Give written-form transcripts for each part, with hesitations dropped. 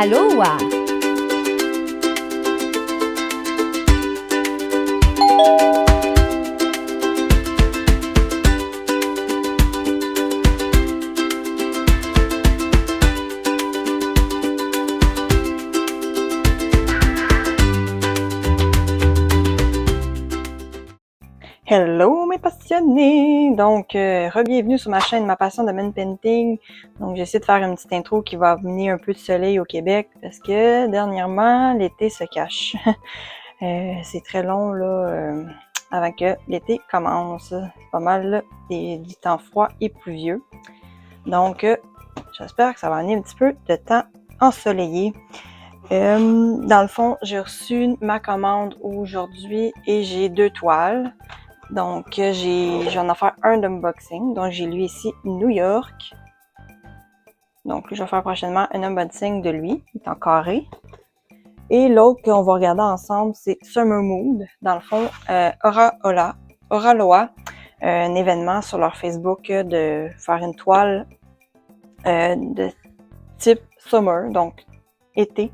Aloha! Hello mes passionnés! Donc, re-bienvenue sur ma chaîne Ma Passion de Man Painting. Donc, j'essaie de faire une petite intro qui va amener un peu de soleil au Québec parce que dernièrement, l'été se cache. C'est très long là avant que l'été commence. C'est pas mal du temps froid et pluvieux. Donc, j'espère que ça va amener un petit peu de temps ensoleillé. Dans le fond, j'ai reçu ma commande aujourd'hui et j'ai 2 toiles. Donc, je vais en faire un d'unboxing. Donc, j'ai lui ici, New York. Donc, je vais faire prochainement un unboxing de lui. Il est en carré. Et l'autre qu'on va regarder ensemble, c'est Summer Mood. Dans le fond, Oraloa, un événement sur leur Facebook de faire une toile de type Summer, donc été.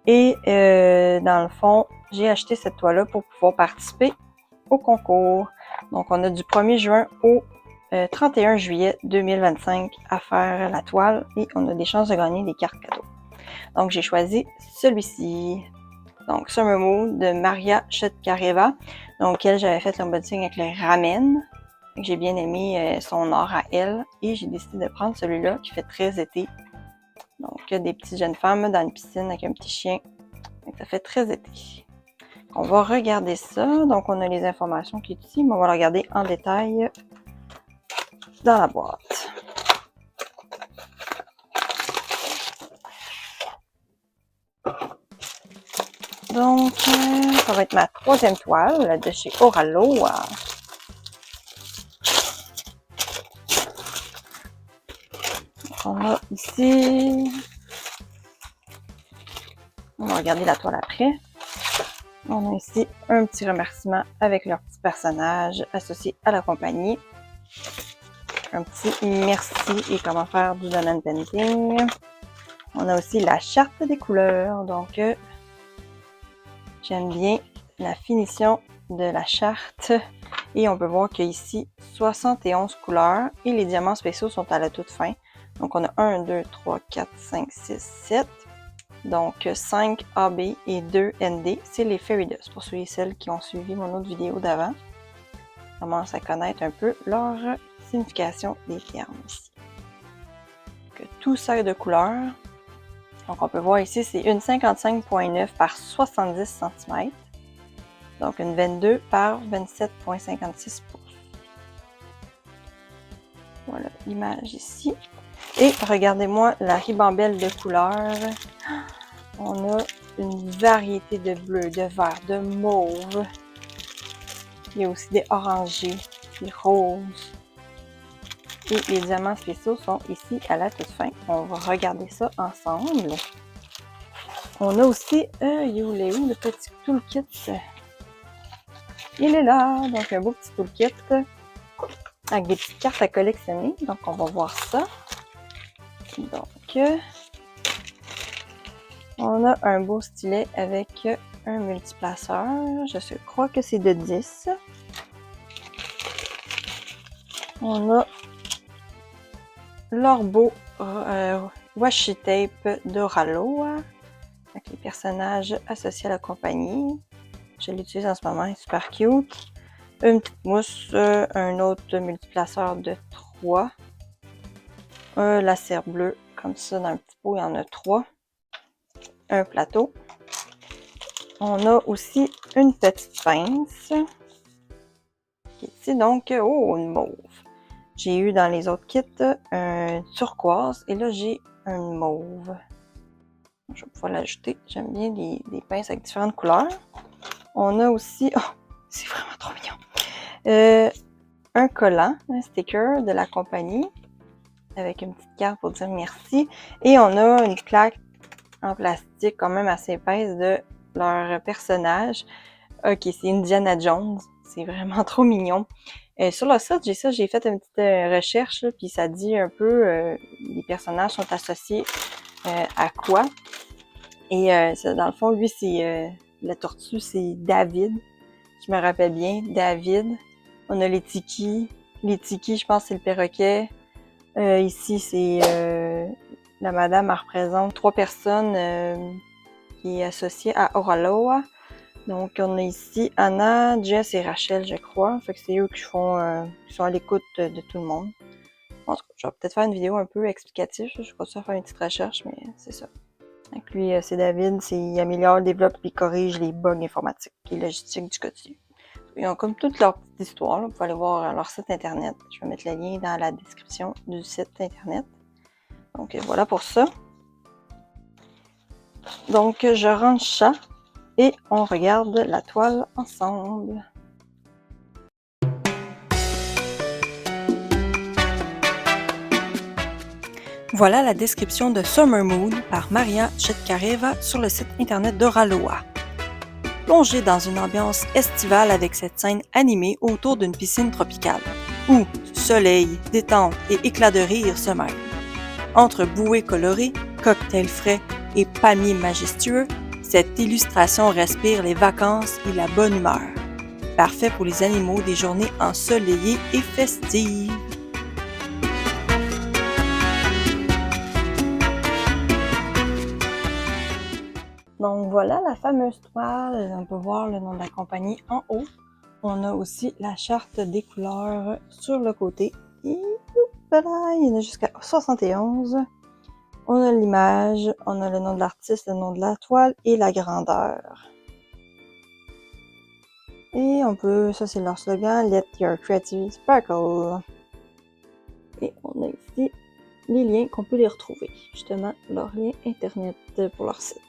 Et dans le fond, j'ai acheté cette toile-là pour pouvoir participer au concours. Donc, on a du 1er juin au 31 juillet 2025 à faire la toile et on a des chances de gagner des cartes cadeaux. Donc, j'ai choisi celui-ci. Donc, Summer Mood de Maria Chotkareva. Donc, elle, j'avais fait l'unboxing avec le ramen. J'ai bien aimé son art à elle et j'ai décidé de prendre celui-là qui fait très été. Donc, des petites jeunes femmes dans une piscine avec un petit chien. Donc, ça fait très été. On va regarder ça. Donc, on a les informations qui sont ici, mais on va le regarder en détail dans la boîte. Donc, ça va être ma 3e toile de chez Oraloa. On a ici... On va regarder la toile après. On a ici un petit remerciement avec leur petit personnage associé à la compagnie. Un petit merci et comment faire du Man Painting. On a aussi la charte des couleurs. Donc, j'aime bien la finition de la charte. Et on peut voir qu'il y a ici 71 couleurs et les diamants spéciaux sont à la toute fin. Donc, on a 1, 2, 3, 4, 5, 6, 7. Donc, 5 AB et 2 ND, c'est les Fairy Dust. Pour ceux et celles qui ont suivi mon autre vidéo d'avant, on commence à connaître un peu leur signification des termes ici. Donc, tout sac de couleurs. Donc, on peut voir ici, c'est une 55.9 par 70 cm. Donc, une 22 par 27.56 pouces. Voilà l'image ici. Et regardez-moi la ribambelle de couleurs. On a une variété de bleu, de vert, de mauve. Il y a aussi des orangés, des roses. Et les diamants spéciaux sont ici à la toute fin. On va regarder ça ensemble. On a aussi, il est où le petit toolkit? Il est là! Donc, un beau petit toolkit avec des petites cartes à collectionner. Donc, on va voir ça. Donc, on a un beau stylet avec un multiplaceur. Je crois que c'est de 10. On a leur beau washi tape d'Oraloa avec les personnages associés à la compagnie. Je l'utilise en ce moment, il est super cute. Une petite mousse, un autre multiplaceur de 3. Un laser bleu, comme ça dans un petit pot, il y en a 3. Un plateau. On a aussi une petite pince. Qui est ici, donc, oh, une mauve. J'ai eu dans les autres kits un turquoise et là j'ai un mauve. Je vais pouvoir l'ajouter. J'aime bien les pinces avec différentes couleurs. On a aussi, oh, c'est vraiment trop mignon. Un collant, un sticker de la compagnie avec une petite carte pour dire merci. Et on a une plaque en plastique quand même assez épaisse de leur personnage. Ok, c'est Indiana Jones. C'est vraiment trop mignon. Sur le site, j'ai fait une petite recherche, là, puis ça dit un peu les personnages sont associés Aqua. Et dans le fond, lui, c'est la tortue, c'est David. Je me rappelle bien, David. On a les tikis. Les tikis, je pense que c'est le perroquet. Ici, c'est la madame, elle représente 3 personnes qui est associée à Oraloa. Donc, on a ici Anna, Jess et Rachel, je crois. Fait que c'est eux qui sont à l'écoute de tout le monde. En tout cas, je vais peut-être faire une vidéo un peu explicative. Je vais continuer à faire une petite recherche, mais c'est ça. Donc lui, c'est David, il améliore, développe et corrige les bugs informatiques et logistiques du quotidien. Ils ont comme toute leur petite histoire. Là. Vous pouvez aller voir leur site internet. Je vais mettre le lien dans la description du site internet. Donc voilà pour ça. Donc je range ça et on regarde la toile ensemble. Voilà la description de Summer Mood par Maria Chetkareva sur le site internet d'Oraloa. Plongez dans une ambiance estivale avec cette scène animée autour d'une piscine tropicale, où soleil, détente et éclat de rire se mêlent. Entre bouées colorées, cocktails frais et palmiers majestueux, cette illustration respire les vacances et la bonne humeur. Parfait pour les animaux des journées ensoleillées et festives. Donc voilà la fameuse toile. On peut voir le nom de la compagnie en haut. On a aussi la charte des couleurs sur le côté. Et voilà, il y en a jusqu'à 71. On a l'image, on a le nom de l'artiste, le nom de la toile et la grandeur. Et on peut, ça c'est leur slogan, Let your creativity sparkle. Et on a ici les liens qu'on peut les retrouver. Justement, leur lien internet pour leur site.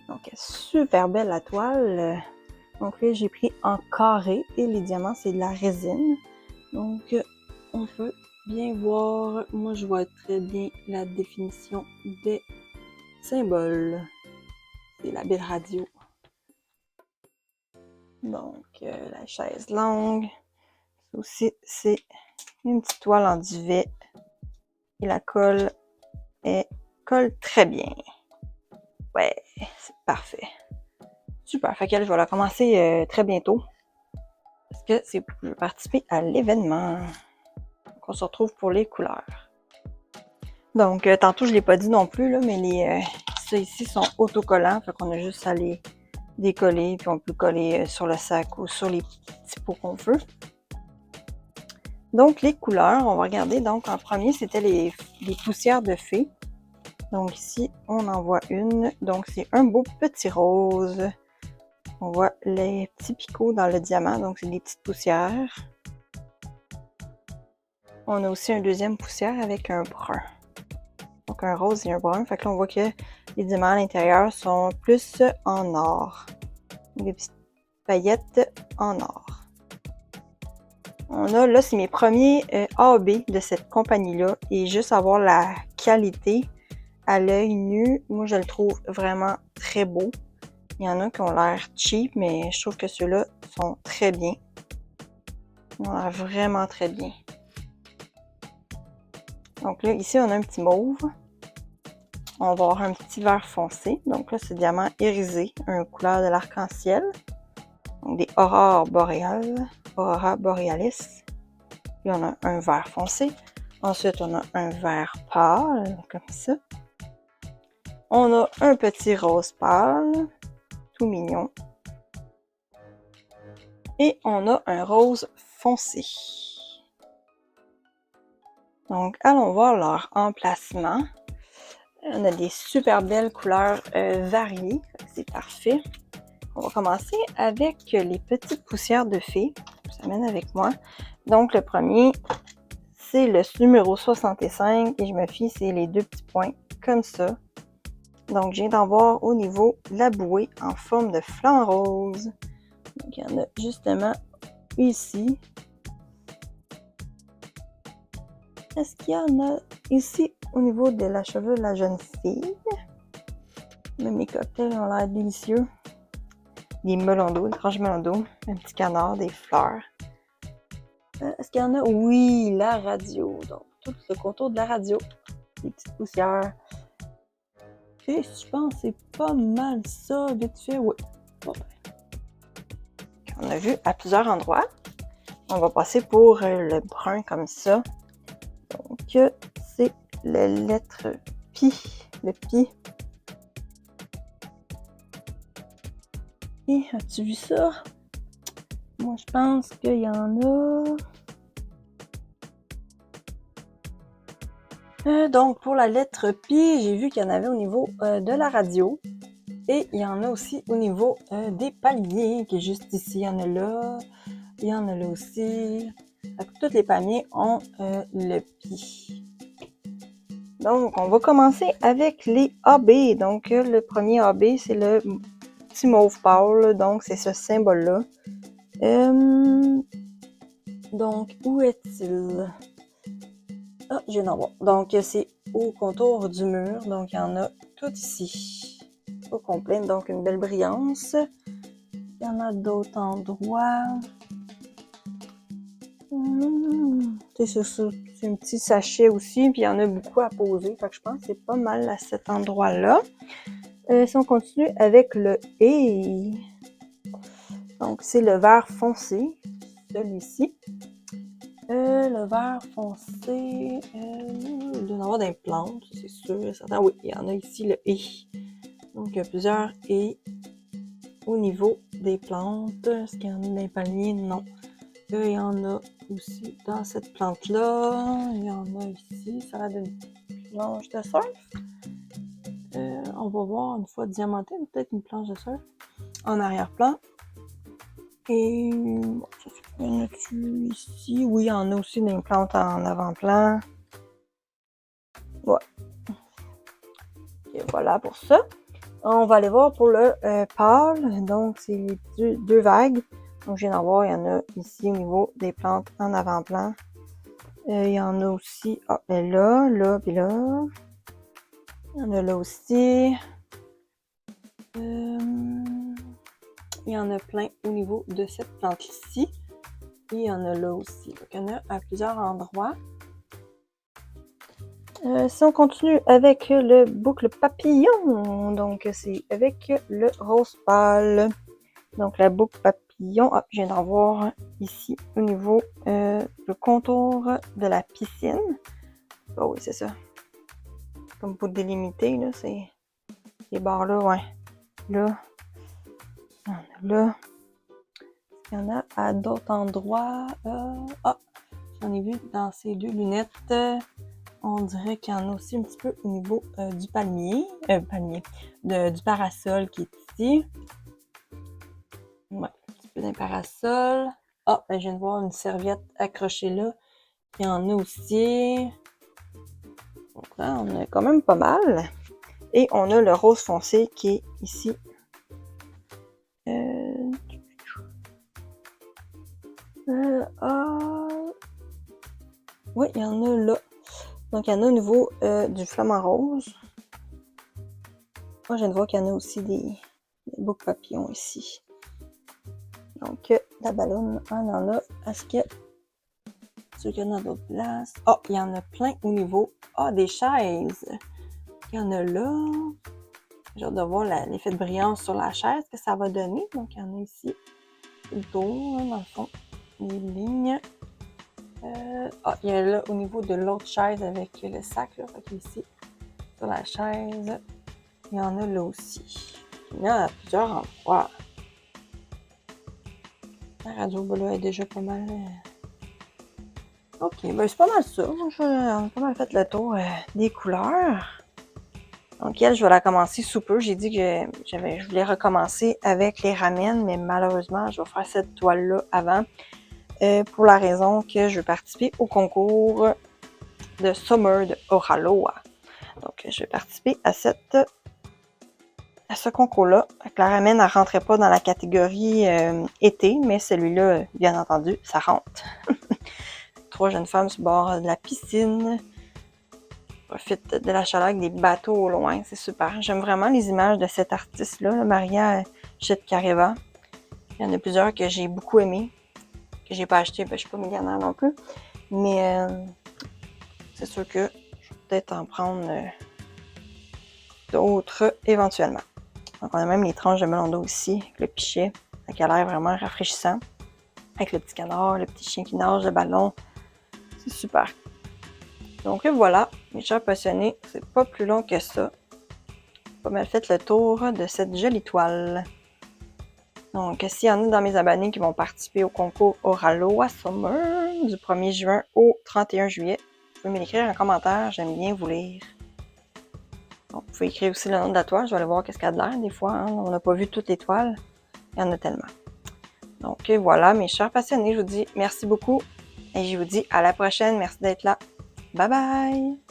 Donc, super belle la toile. Donc là, j'ai pris en carré et les diamants, c'est de la résine. Donc, on peut bien voir, moi je vois très bien la définition des symboles. C'est la belle radio. Donc, la chaise longue. Ça aussi, c'est une petite toile en duvet. Et la colle colle très bien. Ouais, c'est parfait. Super, fait que je vais la commencer très bientôt. Parce que je vais participer à l'événement. Donc, on se retrouve pour les couleurs. Donc, tantôt, je ne l'ai pas dit non plus, là, mais ceux ici sont autocollants. Fait qu'on a juste à les décoller, puis on peut coller sur le sac ou sur les petits pots qu'on veut. Donc, les couleurs, on va regarder. Donc, en premier, c'était les poussières de fées. Donc, ici, on en voit une. Donc, c'est un beau petit rose. On voit les petits picots dans le diamant. Donc, c'est des petites poussières. On a aussi un deuxième poussière avec un brun. Donc, un rose et un brun. Fait que là, on voit que les diamants à l'intérieur sont plus en or. Des petites paillettes en or. On a, là, c'est mes premiers AB de cette compagnie-là. Et juste avoir la qualité à l'œil nu, moi, je le trouve vraiment très beau. Il y en a qui ont l'air cheap, mais je trouve que ceux-là sont très bien. Ils ont l'air vraiment très bien. Donc là, ici, on a un petit mauve. On va avoir un petit vert foncé. Donc là, c'est diamant irisé, une couleur de l'arc-en-ciel. Donc des aurores boréales, aurora borealis. Puis on a un vert foncé. Ensuite, on a un vert pâle, comme ça. On a un petit rose pâle, tout mignon. Et on a un rose foncé. Donc, allons voir leur emplacement. On a des super belles couleurs variées. C'est parfait. On va commencer avec les petites poussières de fées. Je vous amène avec moi. Donc, le premier, c'est le numéro 65 et je me fie, c'est les deux petits points comme ça. Donc, je viens d'en voir au niveau de la bouée en forme de flanc rose. Donc, il y en a justement ici. Est-ce qu'il y en a ici au niveau de la chevelure de la jeune fille? Même mes cocktails ont l'air délicieux. Des melons d'eau, des tranches melons d'eau, un petit canard, des fleurs. Est-ce qu'il y en a? Oui, la radio. Donc, tout le contour de la radio. Des petites poussières. Et je pense que c'est pas mal ça, vite fait, oui. Bon, ben. On a vu à plusieurs endroits. On va passer pour le brun comme ça. Donc, c'est la lettre Pi, le Pi. Et as-tu vu ça? Moi, je pense qu'il y en a. Donc, pour la lettre Pi, j'ai vu qu'il y en avait au niveau de la radio. Et il y en a aussi au niveau des palmiers, qui est juste ici. Il y en a là. Il y en a là aussi. Tous les palmiers ont le Pi. Donc, on va commencer avec les AB. Donc, le premier AB, c'est le petit mauve pâle. Donc, c'est ce symbole-là. Donc, où est-il? Ah, je viens d'en voir. Donc, c'est au contour du mur. Donc, il y en a tout ici. Au complet. Donc, une belle brillance. Il y en a d'autres endroits. C'est un petit sachet aussi. Puis, il y en a beaucoup à poser. Fait que je pense que c'est pas mal à cet endroit-là. Si on continue avec le « et », donc c'est le vert foncé, celui-ci. Le vert foncé, il doit y en avoir des plantes, c'est sûr, certain. Oui, il y en a ici le « et ». Donc, il y a plusieurs « et » au niveau des plantes. Est-ce qu'il y en a des palmiers? Non. Il y en a aussi dans cette plante-là. Il y en a ici. Ça a d'une planche de surf. On va voir une fois diamantée, peut-être une planche de surf en arrière-plan. Et bon, il y en a-tu ici? Oui, il y en a aussi des plantes en avant-plan. Ouais. Et voilà pour ça. On va aller voir pour le pâle. Donc, c'est deux vagues. Donc, je viens d'en voir, il y en a ici au niveau des plantes en avant-plan. Il y en a aussi là, puis là. Il y en a là aussi. Il y en a plein au niveau de cette plante-ci. Et il y en a là aussi. Donc, il y en a à plusieurs endroits. Si on continue avec le boucle papillon, donc c'est avec le rose pâle. Donc, la boucle papillon, je viens d'en voir ici au niveau le contour de la piscine. Oh oui, c'est ça. Comme pour délimiter, là, c'est les barres-là, ouais. Là, il y en a là. Il y en a à d'autres endroits. J'en ai vu dans ces deux lunettes. On dirait qu'il y en a aussi un petit peu au niveau du palmier. Du parasol qui est ici. Ouais, un petit peu d'un parasol. Je viens de voir une serviette accrochée là. Il y en a aussi. Donc là, on a quand même pas mal. Et on a le rose foncé qui est ici. Oui, il y en a là. Donc, il y en a au niveau du flamant rose. Moi, je viens de voir qu'il y en a aussi des boucles papillons ici. Donc, la ballonne, on en a. Est-ce qu'il y en a d'autres places? Il y en a plein au niveau des chaises. Il y en a là. J'ai hâte de voir l'effet de brillance sur la chaise que ça va donner. Donc, il y en a ici. Le tour, dans le fond, les lignes. Il y a là au niveau de l'autre chaise avec le sac. Là, fait ici, sur la chaise, il y en a là aussi. Il y en a à plusieurs endroits. La radio, là, est déjà pas mal. Ok, ben c'est pas mal ça. On a pas mal fait le tour des couleurs. Donc, elle, je vais la commencer sous peu. J'ai dit que je voulais recommencer avec les ramen, mais malheureusement, je vais faire cette toile-là avant. Pour la raison que je vais participer au concours de Summer de Oraloa. Donc, je vais participer à ce concours-là. La ramen, elle rentrait pas dans la catégorie été, mais celui-là, bien entendu, ça rentre. 3 jeunes femmes sur le bord de la piscine. Profite de la chaleur avec des bateaux au loin, c'est super. J'aime vraiment les images de cette artiste-là, Maria Chetkareva. Il y en a plusieurs que j'ai beaucoup aimées, que j'ai pas acheté, je suis pas millionnaire non plus. Mais c'est sûr que je vais peut-être en prendre d'autres éventuellement. Donc, on a même les tranches de melon d'eau ici, avec le pichet, qui a l'air vraiment rafraîchissant. Avec le petit canard, le petit chien qui nage, le ballon. C'est super. Donc voilà, mes chers passionnés, c'est pas plus long que ça. J'ai pas mal fait le tour de cette jolie toile. Donc, s'il y en a dans mes abonnés qui vont participer au concours Oraloa Summer du 1er juin au 31 juillet, vous pouvez me l'écrire en commentaire, j'aime bien vous lire. Bon, vous pouvez écrire aussi le nom de la toile, je vais aller voir qu'est-ce qu'elle a de l'air des fois. Hein. On n'a pas vu toutes les toiles, il y en a tellement. Donc voilà, mes chers passionnés, je vous dis merci beaucoup et je vous dis à la prochaine. Merci d'être là. Bye bye!